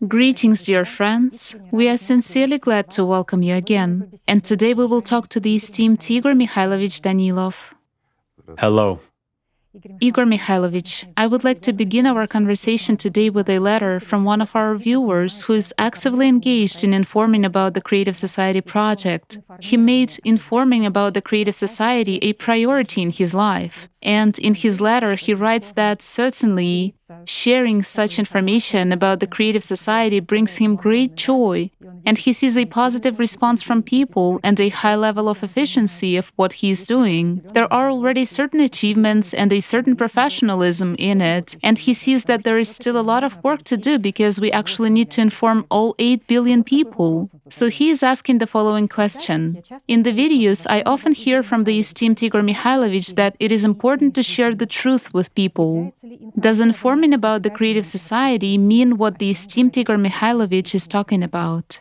Greetings, dear friends. We are sincerely glad to welcome you again. And today we will talk to the esteemed Igor Mikhailovich Danilov. Hello. Igor Mikhailovich, I would like to begin our conversation today with a letter from one of our viewers who is actively engaged in informing about the Creative Society project. He made informing about the Creative Society a priority in his life. And in his letter, he writes that certainly sharing such information about the Creative Society brings him great joy, and he sees a positive response from people and a high level of efficiency of what he is doing. There are already certain achievements and a certain professionalism in it, and he sees that there is still a lot of work to do because we actually need to inform all 8 billion people. So he is asking the following question. In the videos, I often hear from the esteemed Igor Mikhailovich that it is important to share the truth with people. Does informing about the Creative Society mean what the esteemed Igor Mikhailovich is talking about?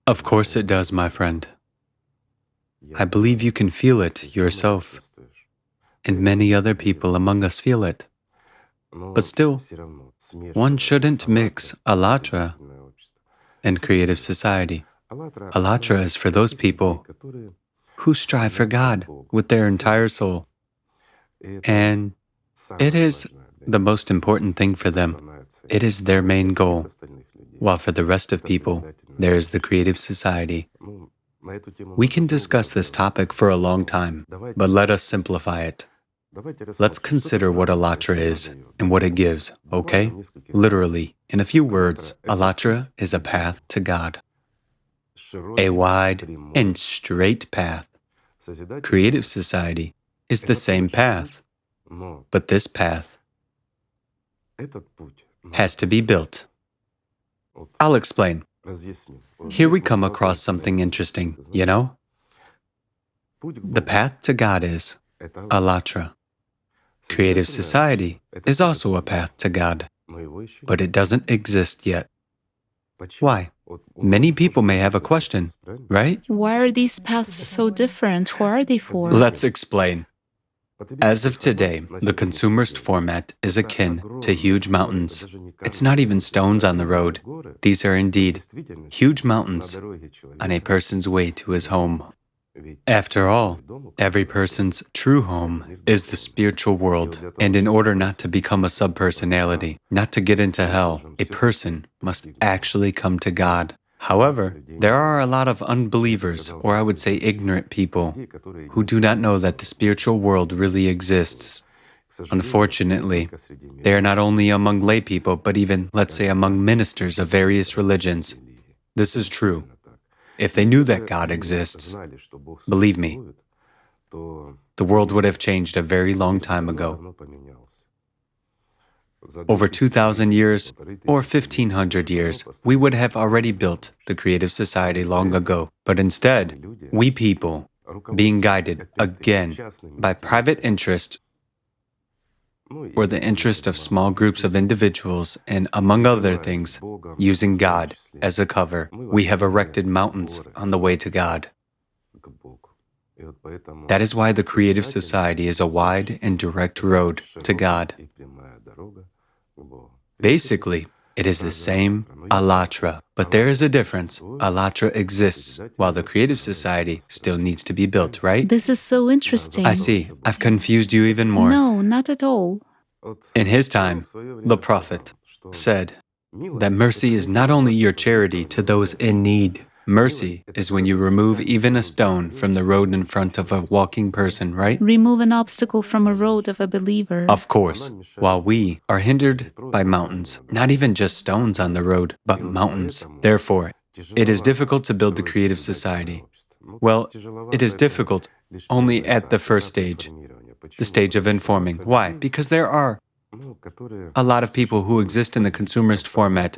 Of course it does, my friend. I believe you can feel it yourself, and many other people among us feel it. But still, one shouldn't mix Allatra and Creative Society. Allatra is for those people who strive for God with their entire soul, and it is the most important thing for them. It is their main goal. While for the rest of people, there is the Creative Society. We can discuss this topic for a long time, but let us simplify it. Let's consider what Allatra is and what it gives, okay? Literally, in a few words, Allatra is a path to God. A wide and straight path. Creative Society is the same path, but this path has to be built. I'll explain. Here we come across something interesting, you know? The path to God is Allatra. Creative Society is also a path to God, but it doesn't exist yet. Why? Many people may have a question, right? Why are these paths so different? Who are they for? Let's explain. As of today, the consumerist format is akin to huge mountains. It's not even stones on the road. These are indeed huge mountains on a person's way to his home. After all, every person's true home is the spiritual world, and in order not to become a subpersonality, not to get into hell, a person must actually come to God. However, there are a lot of unbelievers, or I would say ignorant people, who do not know that the spiritual world really exists. Unfortunately, they are not only among lay people, but even, let's say, among ministers of various religions. This is true. If they knew that God exists, believe me, the world would have changed a very long time ago. Over 2,000 years or 1,500 years, we would have already built the Creative Society long ago. But instead, we people, being guided again by private interest or the interest of small groups of individuals, and among other things, using God as a cover, we have erected mountains on the way to God. That is why the Creative Society is a wide and direct road to God. Basically, it is the same Allatra, but there is a difference. Allatra exists, while the Creative Society still needs to be built, right? This is so interesting. I see. I've confused you even more. No, not at all. In his time, the Prophet said that mercy is not only your charity to those in need. Mercy is when you remove even a stone from the road in front of a walking person, right? Remove an obstacle from a road of a believer. Of course, while we are hindered by mountains, not even just stones on the road, but mountains. Therefore, it is difficult to build the Creative Society. Well, it is difficult only at the first stage, the stage of informing. Why? Because there are a lot of people who exist in the consumerist format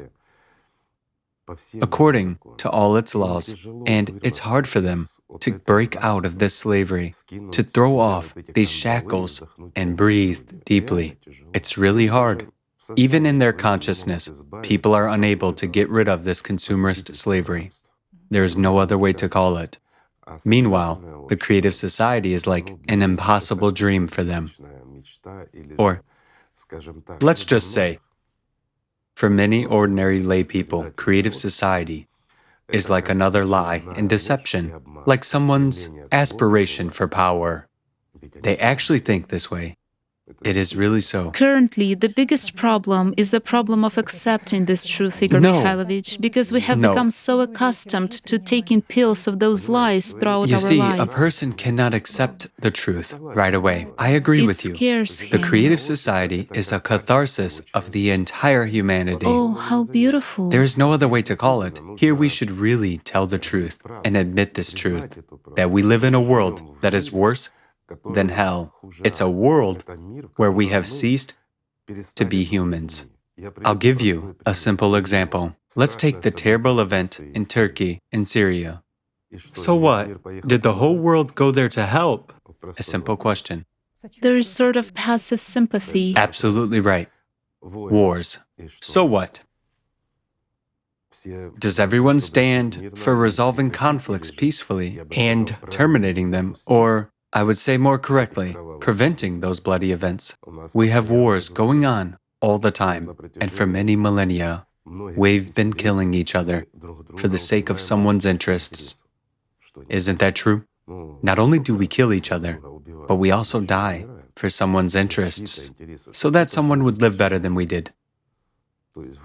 according to all its laws, and it's hard for them to break out of this slavery, to throw off these shackles and breathe deeply. It's really hard. Even in their consciousness, people are unable to get rid of this consumerist slavery. There is no other way to call it. Meanwhile, the Creative Society is like an impossible dream for them. Or, let's just say, For many ordinary lay people, creative society is like another lie and deception, like someone's aspiration for power. They actually think this way. It is really so. Currently, the biggest problem is the problem of accepting this truth, Igor No. Mikhailovich, because we have No. become so accustomed to taking pills of those lies throughout You our see, lives. a person cannot accept the truth right away. I agree It with you. scares The him. creative society is a catharsis of the entire humanity. Oh, how beautiful. There is no other way to call it. Here we should really tell the truth and admit this truth, that we live in a world that is worse than hell. It's a world where we have ceased to be humans. I'll give you a simple example. Let's take the terrible event in Turkey and Syria. So what? Did the whole world go there to help? A simple question. There is sort of passive sympathy. Absolutely right. Wars. So what? Does everyone stand for resolving conflicts peacefully and terminating them, or, I would say more correctly, preventing those bloody events? We have wars going on all the time, and for many millennia, we've been killing each other for the sake of someone's interests. Isn't that true? Not only do we kill each other, but we also die for someone's interests, so that someone would live better than we did.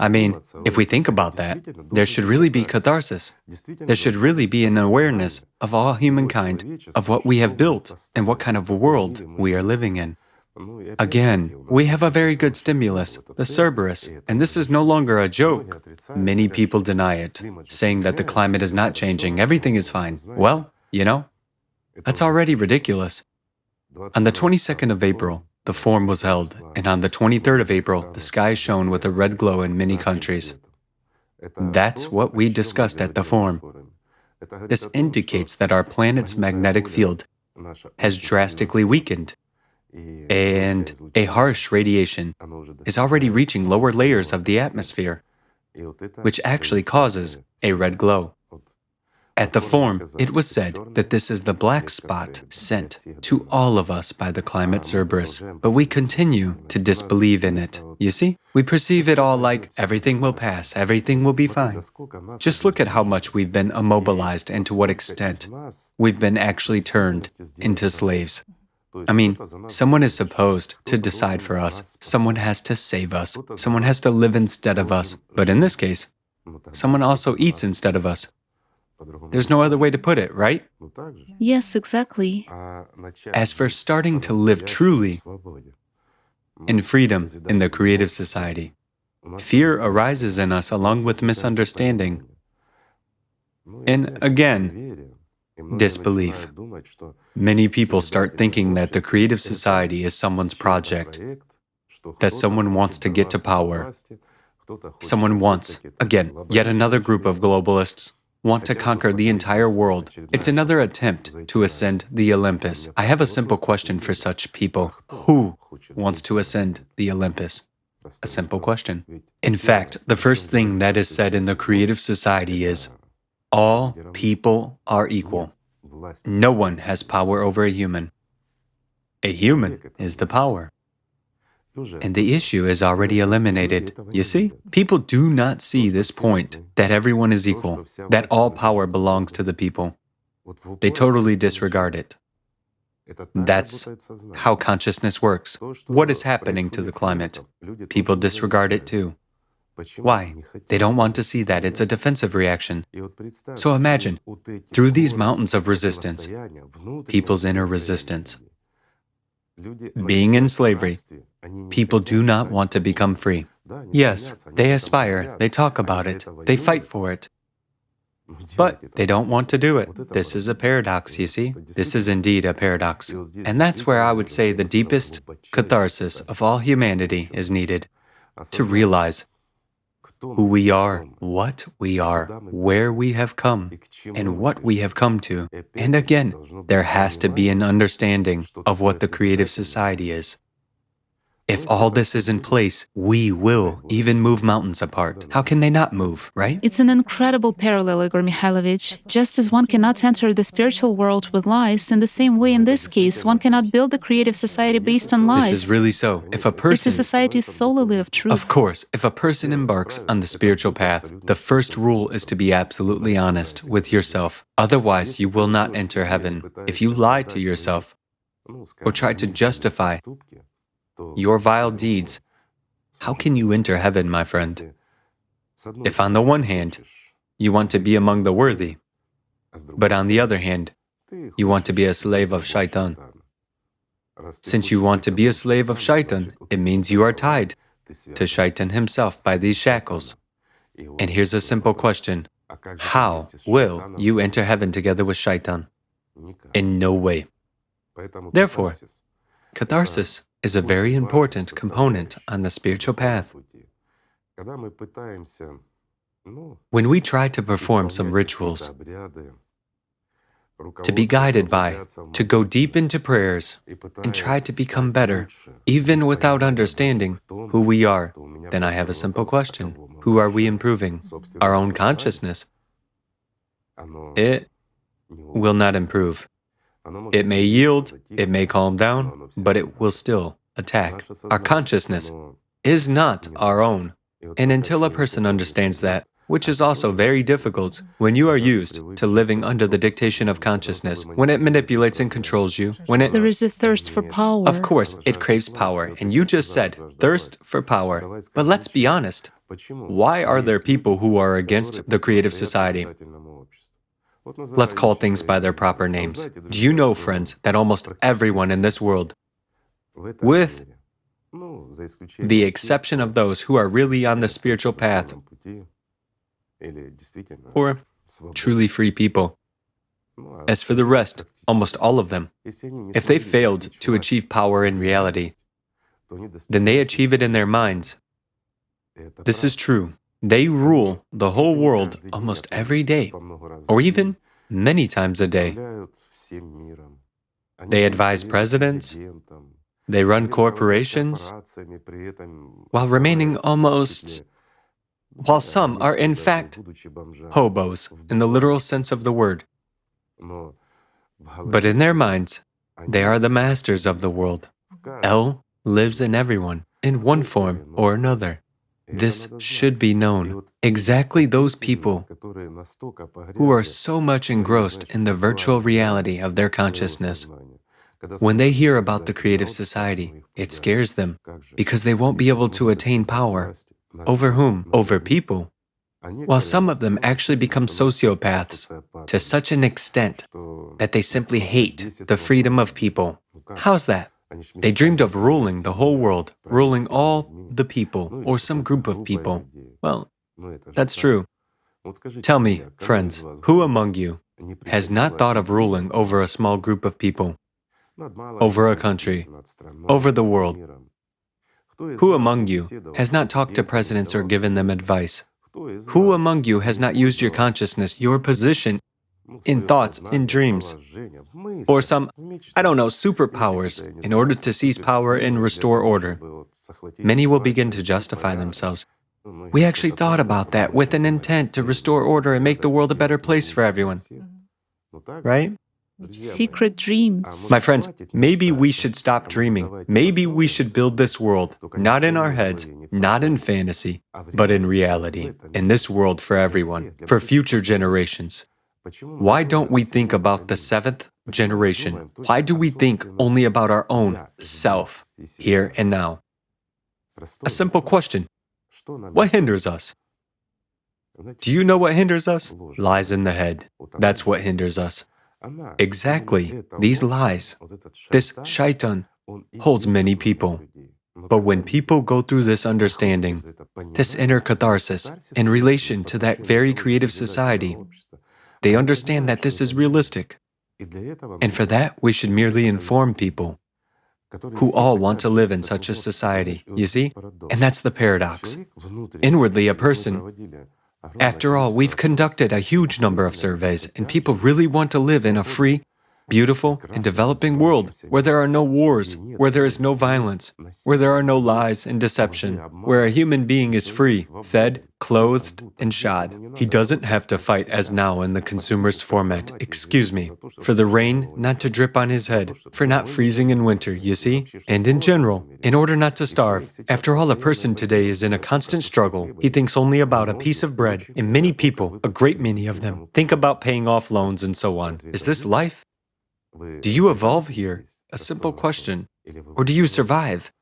I mean, if we think about that, there should really be catharsis. There should really be an awareness of all humankind, of what we have built, and what kind of a world we are living in. Again, we have a very good stimulus, the Cerberus, and this is no longer a joke. Many people deny it, saying that the climate is not changing, everything is fine. Well, that's already ridiculous. On the 22nd of April, the forum was held, and on the 23rd of April, the sky shone with a red glow in many countries. That's what we discussed at the forum. This indicates that our planet's magnetic field has drastically weakened, and a harsh radiation is already reaching lower layers of the atmosphere, which actually causes a red glow. At the forum, it was said that this is the black spot sent to all of us by the climate Cerberus, but we continue to disbelieve in it. You see, we perceive it all like everything will pass, everything will be fine. Just look at how much we've been immobilized and to what extent we've been actually turned into slaves. I mean, someone is supposed to decide for us, someone has to save us, someone has to live instead of us, but in this case, someone also eats instead of us. There's no other way to put it, right? Yes, exactly. As for starting to live truly in freedom in the creative society, fear arises in us along with misunderstanding. And again, disbelief. Many people start thinking that the creative society is someone's project, that someone wants to get to power. Someone wants, again, yet another group of globalists want to conquer the entire world. It's another attempt to ascend the Olympus. I have a simple question for such people. Who wants to ascend the Olympus? A simple question. In fact, the first thing that is said in the creative society is, all people are equal. No one has power over a human. A human is the power. And the issue is already eliminated. You see, people do not see this point, that everyone is equal, that all power belongs to the people. They totally disregard it. That's how consciousness works. What is happening to the climate? People disregard it too. Why? They don't want to see that. It's a defensive reaction. So imagine, through these mountains of resistance, people's inner resistance, being in slavery, people do not want to become free. Yes, they aspire, they talk about it, they fight for it. But they don't want to do it. This is a paradox, you see? This is indeed a paradox. And that's where I would say the deepest catharsis of all humanity is needed. To realize who we are, what we are, where we have come, and what we have come to. And again, there has to be an understanding of what the creative society is. If all this is in place, we will even move mountains apart. How can they not move, right? It's an incredible parallel, Igor Mikhailovich. Just as one cannot enter the spiritual world with lies, in the same way, in this case, one cannot build a creative society based on lies. This is really so. If a It's a person, society solely of truth. of course, if a person embarks on the spiritual path, the first rule is to be absolutely honest with yourself. Otherwise, you will not enter heaven. If you lie to yourself or try to justify your vile deeds, how can you enter heaven, my friend? If on the one hand, you want to be among the worthy, but on the other hand, you want to be a slave of Shaitan. Since you want to be a slave of Shaitan, it means you are tied to Shaitan himself by these shackles. And here's a simple question. How will you enter heaven together with Shaitan? In no way. Therefore, catharsis is a very important component on the spiritual path. When we try to perform some rituals, to be guided by, to go deep into prayers, and try to become better, even without understanding who we are, then I have a simple question. Who are we improving? Our own consciousness. It will not improve. It may yield, it may calm down, but it will still attack. Our consciousness is not our own. And until a person understands that, which is also very difficult, when you are used to living under the dictation of consciousness, when it manipulates and controls you, when it... There is a thirst for power. Of course, it craves power, and you just said, thirst for power. But let's be honest, why are there people who are against the creative society? Let's call things by their proper names. Do you know, friends, that almost everyone in this world, with the exception of those who are really on the spiritual path, or truly free people, as for the rest, almost all of them, if they failed to achieve power in reality, then they achieve it in their minds. This is true. They rule the whole world almost every day, or even many times a day. They advise presidents, they run corporations, while remaining while some are in fact hobos in the literal sense of the word. But in their minds, they are the masters of the world. El lives in everyone, in one form or another. This should be known. Exactly those people who are so much engrossed in the virtual reality of their consciousness, when they hear about the creative society, it scares them because they won't be able to attain power. Over whom? Over people. While some of them actually become sociopaths to such an extent that they simply hate the freedom of people. How's that? They dreamed of ruling the whole world, ruling all the people, or some group of people. Well, that's true. Tell me, friends, who among you has not thought of ruling over a small group of people, over a country, over the world? Who among you has not talked to presidents or given them advice? Who among you has not used your consciousness, your position, in thoughts, in dreams, or some, I don't know, superpowers in order to seize power and restore order? Many will begin to justify themselves. We actually thought about that with an intent to restore order and make the world a better place for everyone. Right? Secret dreams. My friends, maybe we should stop dreaming. Maybe we should build this world, not in our heads, not in fantasy, but in reality, in this world for everyone, for future generations. Why don't we think about the seventh generation? Why do we think only about our own self, here and now? A simple question. What hinders us? Do you know what hinders us? Lies in the head. That's what hinders us. Exactly, these lies. This shaitan holds many people. But when people go through this understanding, this inner catharsis, in relation to that very creative society, they understand that this is realistic. And for that, we should merely inform people who all want to live in such a society, you see? And that's the paradox. Inwardly, a person, after all, we've conducted a huge number of surveys, and people really want to live in a free, beautiful, and developing world where there are no wars, where there is no violence, where there are no lies and deception, where a human being is free, fed, clothed, and shod. He doesn't have to fight as now in the consumerist format, excuse me, for the rain not to drip on his head, for not freezing in winter, you see? And in general, in order not to starve. After all, a person today is in a constant struggle. He thinks only about a piece of bread, and many people, a great many of them, think about paying off loans and so on. Is this life? Do you evolve here? A simple question. Or do you survive?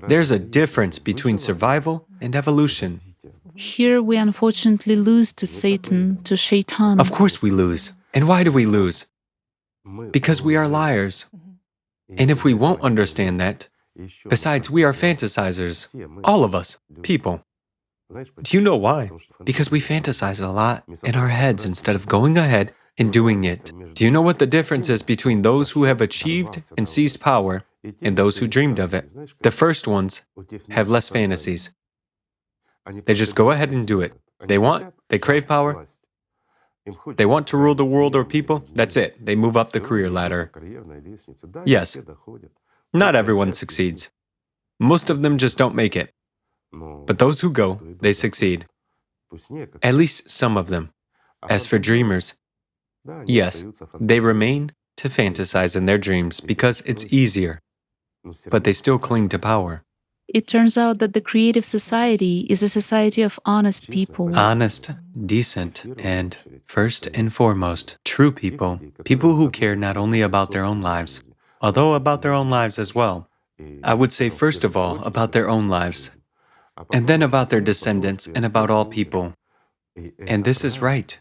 There's a difference between survival and evolution. Here we unfortunately lose to Satan, to Shaitan. Of course we lose. And why do we lose? Because we are liars. And if we won't understand that, besides, we are fantasizers. All of us, people. Do you know why? Because we fantasize a lot in our heads instead of going ahead and doing it. Do you know what the difference is between those who have achieved and seized power and those who dreamed of it? The first ones have less fantasies. They just go ahead and do it. They crave power. They want to rule the world or people. That's it. They move up the career ladder. Yes, not everyone succeeds. Most of them just don't make it. But those who go, they succeed. At least some of them. As for dreamers, yes, they remain to fantasize in their dreams because it's easier, but they still cling to power. It turns out that the creative society is a society of honest people. Honest, decent, and, first and foremost, true people. People who care not only about their own lives, although about their own lives as well. I would say first of all about their own lives, and then about their descendants and about all people. And this is right.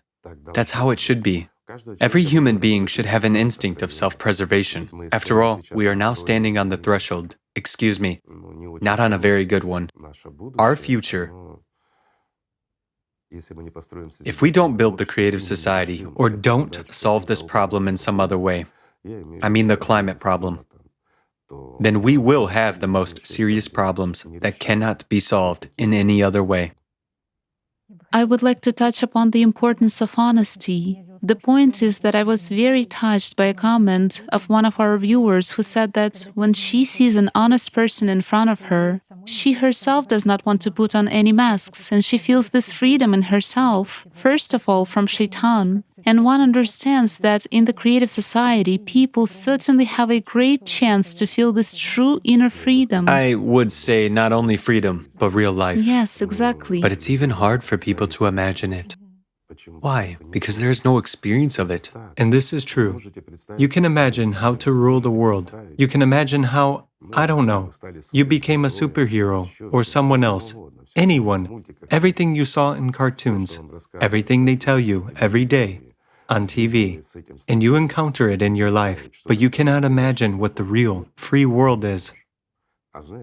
That's how it should be. Every human being should have an instinct of self-preservation. After all, we are now standing on the threshold. Excuse me, not on a very good one. Our future. If we don't build the creative society or don't solve this problem in some other way, I mean the climate problem, then we will have the most serious problems that cannot be solved in any other way. I would like to touch upon the importance of honesty. The point is that I was very touched by a comment of one of our viewers who said that when she sees an honest person in front of her, she herself does not want to put on any masks, and she feels this freedom in herself, first of all from Shaitan. And one understands that in the creative society, people certainly have a great chance to feel this true inner freedom. I would say not only freedom, but real life. Yes, exactly. But it's even hard for people to imagine it. Why? Because there is no experience of it. And this is true. You can imagine how to rule the world. You can imagine how, I don't know, you became a superhero or someone else, anyone, everything you saw in cartoons, everything they tell you every day on TV, and you encounter it in your life, but you cannot imagine what the real, free world is.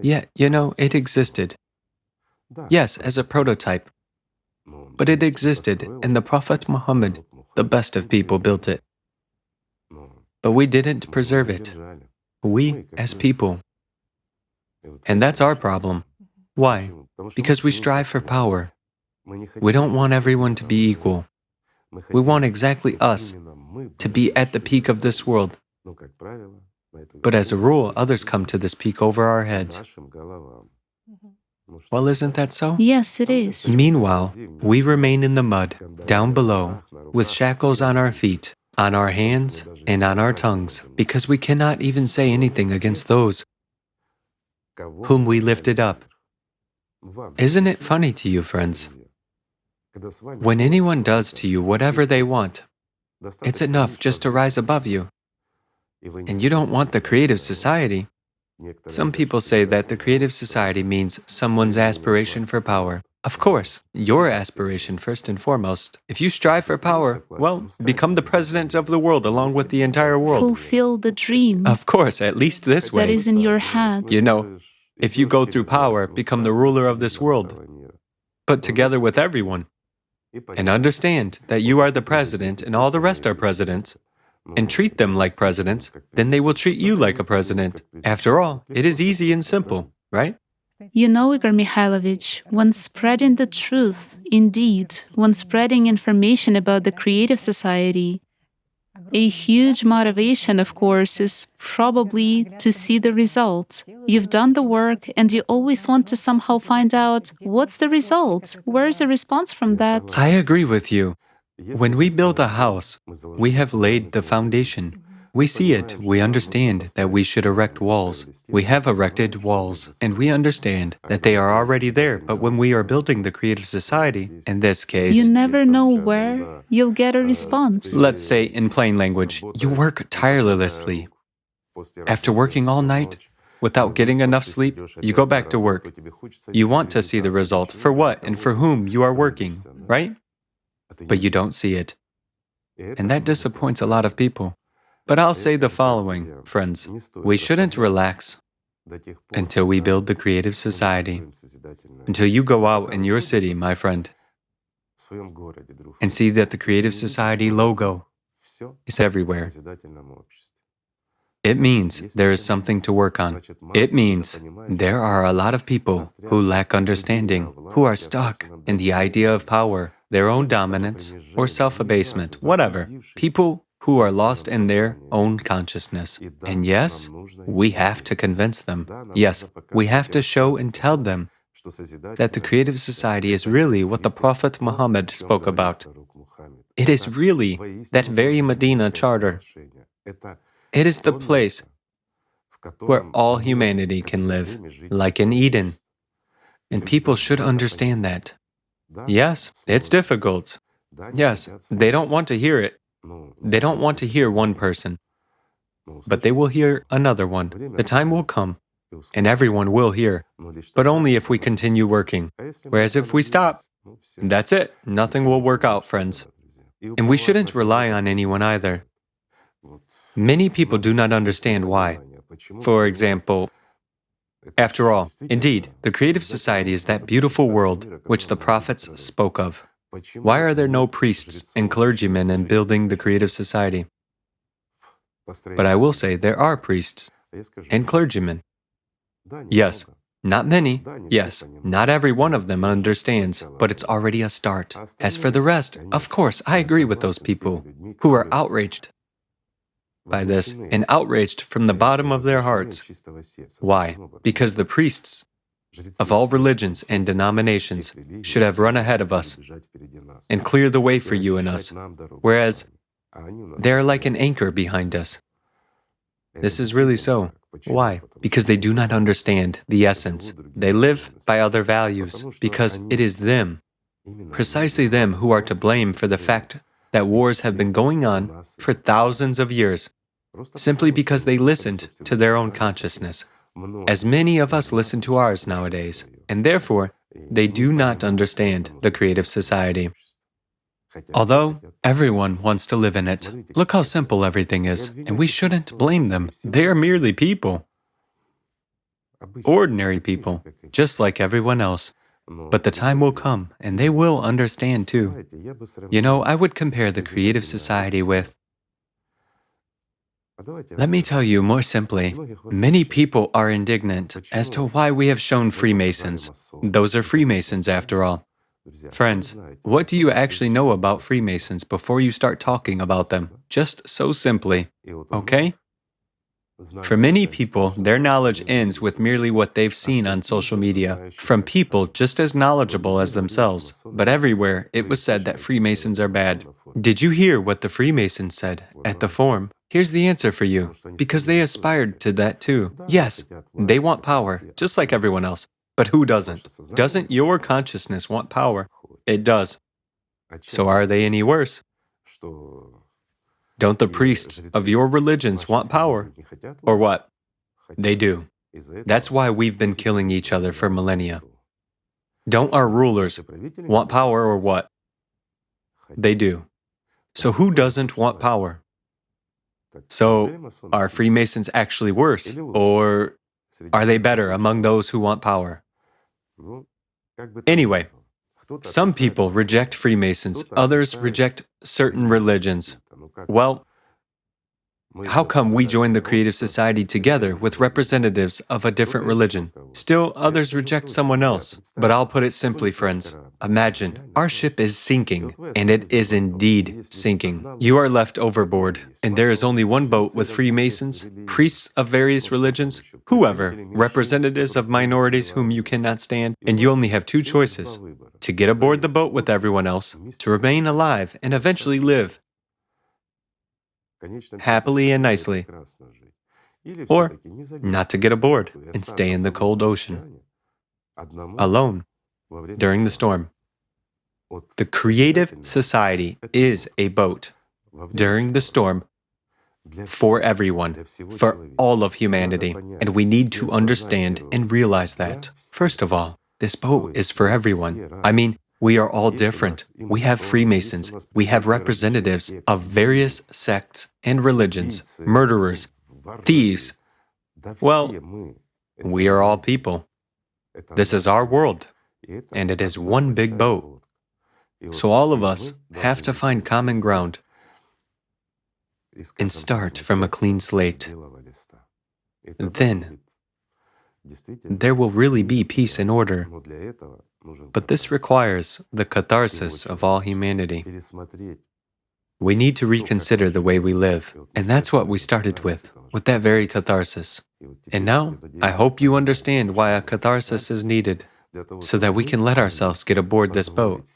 Yet, it existed. Yes, as a prototype. But it existed, and the Prophet Muhammad, the best of people, built it. But we didn't preserve it. We, as people. And that's our problem. Why? Because we strive for power. We don't want everyone to be equal. We want exactly us to be at the peak of this world. But as a rule, others come to this peak over our heads. Well, isn't that so? Yes, it is. Meanwhile, we remain in the mud, down below, with shackles on our feet, on our hands, and on our tongues, because we cannot even say anything against those whom we lifted up. Isn't it funny to you, friends? When anyone does to you whatever they want, it's enough just to rise above you. And you don't want the creative society. Some people say that the creative society means someone's aspiration for power. Of course, your aspiration first and foremost. If you strive for power, well, become the president of the world along with the entire world. Fulfill the dream. Of course, at least this way. That is in your head. If you go through power, become the ruler of this world, but together with everyone. And understand that you are the president and all the rest are presidents. And treat them like presidents, then they will treat you like a president. After all, it is easy and simple, right? Igor Mikhailovich, when spreading the truth, indeed, when spreading information about the creative society, A huge motivation, of course, is probably to see the results. You've done the work and you always want to somehow find out what's the result? Where's the response from that? I agree with you. When we build a house, we have laid the foundation. We see it, we understand that we should erect walls. We have erected walls, and we understand that they are already there. But when we are building the creative society, in this case, You never know where you'll get a response. let's say in plain language, you work tirelessly. After working all night, without getting enough sleep, you go back to work. You want to see the result for what and for whom you are working, right? But you don't see it. And that disappoints a lot of people. But I'll say the following, friends. We shouldn't relax until we build the creative society. Until you go out in your city, my friend, and see that the Creative Society logo is everywhere. It means there is something to work on. It means there are a lot of people who lack understanding, who are stuck in the idea of power, their own dominance, or self-abasement, whatever. People who are lost in their own consciousness. And yes, we have to convince them. Yes, we have to show and tell them that the Creative Society is really what the Prophet Muhammad spoke about. It is really that very Medina charter. It is the place where all humanity can live, like in Eden. And people should understand that. Yes, it's difficult. Yes, they don't want to hear it. They don't want to hear one person, but they will hear another one. The time will come, and everyone will hear, but only if we continue working. Whereas if we stop, that's it. Nothing will work out, friends. And we shouldn't rely on anyone either. Many people do not understand why. For example, after all, indeed, the Creative Society is that beautiful world which the prophets spoke of. Why are there no priests and clergymen in building the Creative Society? But I will say there are priests and clergymen. Yes, not many. Yes, not every one of them understands, but it's already a start. As for the rest, of course, I agree with those people who are outraged by this and outraged from the bottom of their hearts. Why? Because the priests of all religions and denominations should have run ahead of us and clear the way for you and us, whereas they are like an anchor behind us. This is really so. Why? Because they do not understand the essence. They live by other values because it is them, precisely them, who are to blame for the fact that wars have been going on for thousands of years, simply because they listened to their own consciousness, as many of us listen to ours nowadays, and therefore they do not understand the Creative Society. Although everyone wants to live in it, look how simple everything is, and we shouldn't blame them. They are merely people, ordinary people, just like everyone else. But the time will come, and they will understand too. You know, I would compare the Creative Society with... Let me tell you more simply, many people are indignant as to why we have shown Freemasons. Those are Freemasons after all. Friends, what do you actually know about Freemasons before you start talking about them? Just so simply, okay? For many people, their knowledge ends with merely what they've seen on social media, from people just as knowledgeable as themselves. But everywhere, it was said that Freemasons are bad. Did you hear what the Freemasons said at the forum? Here's the answer for you. Because they aspired to that too. Yes, they want power, just like everyone else. But who doesn't? Doesn't your consciousness want power? It does. So are they any worse? Don't the priests of your religions want power? Or what? They do. That's why we've been killing each other for millennia. Don't our rulers want power or what? They do. So who doesn't want power? So are Freemasons actually worse? Or are they better among those who want power? Anyway, some people reject Freemasons, others reject certain religions. Well, How come we join the creative society together with representatives of a different religion? Still, others reject someone else. But I'll put it simply, friends. Imagine, our ship is sinking, and it is indeed sinking. You are left overboard, and there is only one boat with Freemasons, priests of various religions, whoever, representatives of minorities whom you cannot stand, and you only have two choices: to get aboard the boat with everyone else, to remain alive and eventually live happily and nicely, or not to get aboard and stay in the cold ocean, alone, during the storm. The creative society is a boat during the storm for everyone, for all of humanity, and we need to understand and realize that. First of all, this boat is for everyone. I mean, we are all different. We have Freemasons. We have representatives of various sects and religions, murderers, thieves. Well, we are all people. This is our world, and it is one big boat. So all of us have to find common ground and start from a clean slate. Then there will really be peace and order. But this requires the catharsis of all humanity. We need to reconsider the way we live, and that's what we started with that very catharsis. And now, I hope you understand why a catharsis is needed, so that we can let ourselves get aboard this boat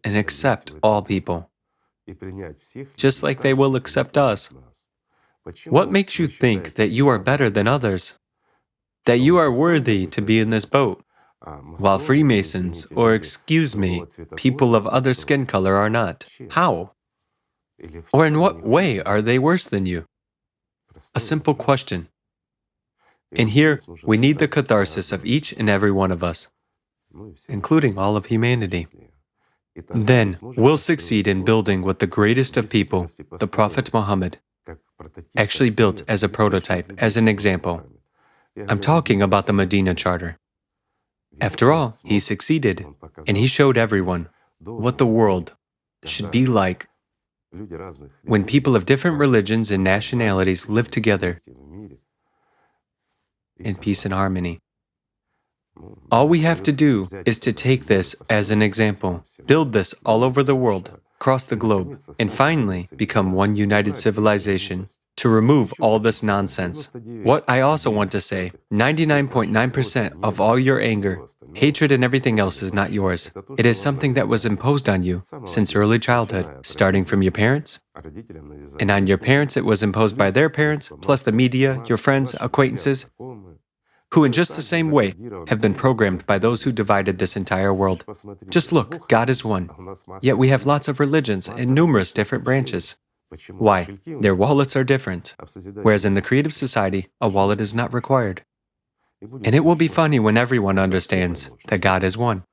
and accept all people, just like they will accept us. What makes you think that you are better than others? That you are worthy to be in this boat, while Freemasons, or excuse me, people of other skin color are not? How? Or in what way are they worse than you? A simple question. And here, we need the catharsis of each and every one of us, including all of humanity. Then we'll succeed in building what the greatest of people, the Prophet Muhammad, actually built as a prototype, as an example. I'm talking about the Medina Charter. After all, he succeeded, and he showed everyone what the world should be like when people of different religions and nationalities live together in peace and harmony. All we have to do is to take this as an example, build this all over the world, across the globe, and finally become one united civilization to remove all this nonsense. What I also want to say, 99.9% of all your anger, hatred, and everything else is not yours. It is something that was imposed on you since early childhood, starting from your parents, and on your parents it was imposed by their parents, plus the media, your friends, acquaintances, who in just the same way have been programmed by those who divided this entire world. Just look, God is one. Yet we have lots of religions and numerous different branches. Why? Their wallets are different. Whereas in the creative society, a wallet is not required. And it will be funny when everyone understands that God is one.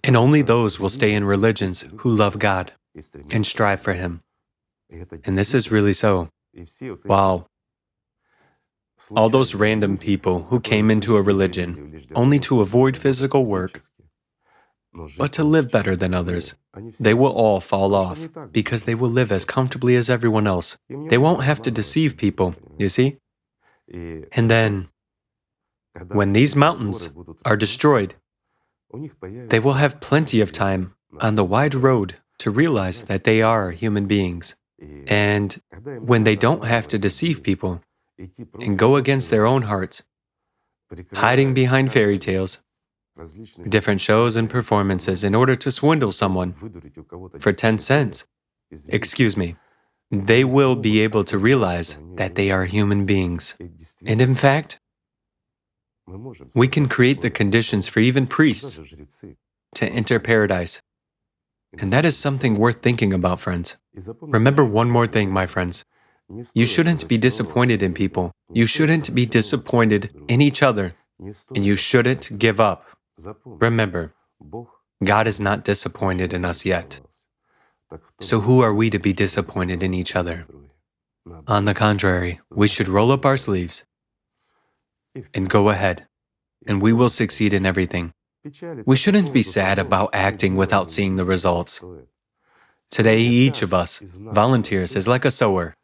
And only those will stay in religions who love God and strive for Him. And this is really so. Wow. All those random people who came into a religion only to avoid physical work, but to live better than others, they will all fall off because they will live as comfortably as everyone else. They won't have to deceive people, you see? And then, when these mountains are destroyed, they will have plenty of time on the wide road to realize that they are human beings. And when they don't have to deceive people and go against their own hearts, hiding behind fairy tales, different shows and performances in order to swindle someone for 10 cents, excuse me, they will be able to realize that they are human beings. And in fact, we can create the conditions for even priests to enter paradise. And that is something worth thinking about, friends. Remember one more thing, my friends. You shouldn't be disappointed in people. You shouldn't be disappointed in each other. And you shouldn't give up. Remember, God is not disappointed in us yet. So who are we to be disappointed in each other? On the contrary, we should roll up our sleeves and go ahead, and we will succeed in everything. We shouldn't be sad about acting without seeing the results. Today, each of us, volunteers, is like a sower.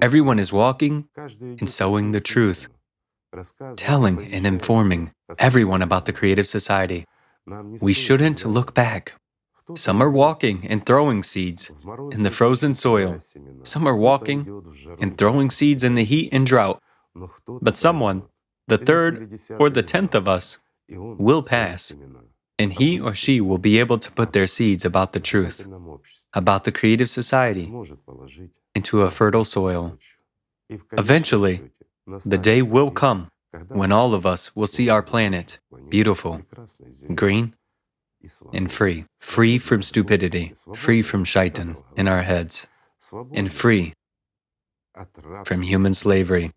Everyone is walking and sowing the truth, telling and informing everyone about the creative society. We shouldn't look back. Some are walking and throwing seeds in the frozen soil. Some are walking and throwing seeds in the heat and drought. But someone, the third or the 10th of us, will pass, and he or she will be able to put their seeds about the truth, about the creative society, into a fertile soil. Eventually, the day will come when all of us will see our planet beautiful, green, and free. Free from stupidity, free from shaitan in our heads, and free from human slavery.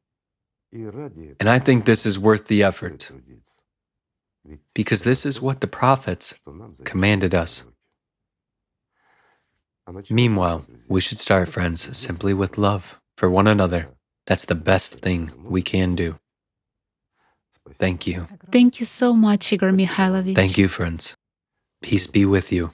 And I think this is worth the effort, because this is what the prophets commanded us. Meanwhile, we should start, friends, simply with love for one another. That's the best thing we can do. Thank you. Thank you so much, Igor Mikhailovich. Thank you, friends. Peace be with you.